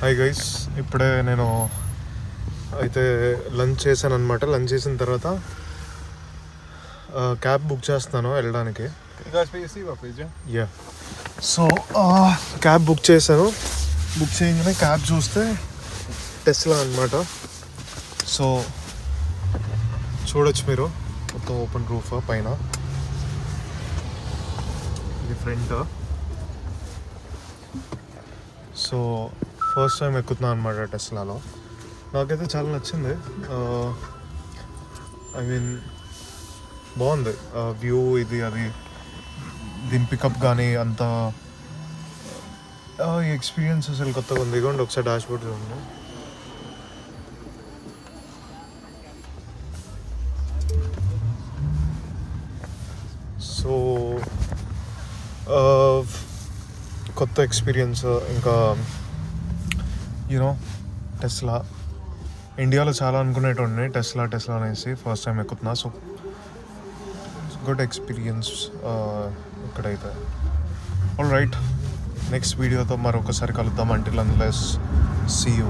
Hi guys, ఇప్పుడే నేను అయితే లంచ్ చేశాను అనమాట. లంచ్ చేసిన తర్వాత క్యాబ్ బుక్ చేస్తున్నాను వెళ్ళడానికి. యా, సో క్యాబ్ బుక్ చేశాను. బుక్ చేయగానే క్యాబ్ చూస్తే టెస్లా అనమాట. సో చూడొచ్చు మీరు, మొత్తం ఓపెన్ రూఫ్ పైన. ఇది ఫ్రంట్. సో ఫస్ట్ టైం ఎక్కుతున్నాను అనమాట టెస్లాలో. నాకైతే చాలా నచ్చింది. ఐ మీన్ బాగుంది వ్యూ, ఇది అది, దీని పికప్ కానీ అంత ఈ ఎక్స్పీరియన్స్ అసలు కొత్తగా ఉంది. ఇదిగోండి ఒకసారి డాష్ బోర్డ్ చూడండి. సో కొత్త ఎక్స్పీరియన్స్. ఇంకా యూనో టెస్లా ఇండియాలో చాలా అనుకునేటోడిని, టెస్లా అనేసి. ఫస్ట్ టైం ఎక్కుతున్నా. సో గుడ్ ఎక్స్పీరియన్స్ ఇక్కడైతే. ఆల్ రైట్, నెక్స్ట్ వీడియోతో మరొకసారి కలుద్దాం. Until unless see you.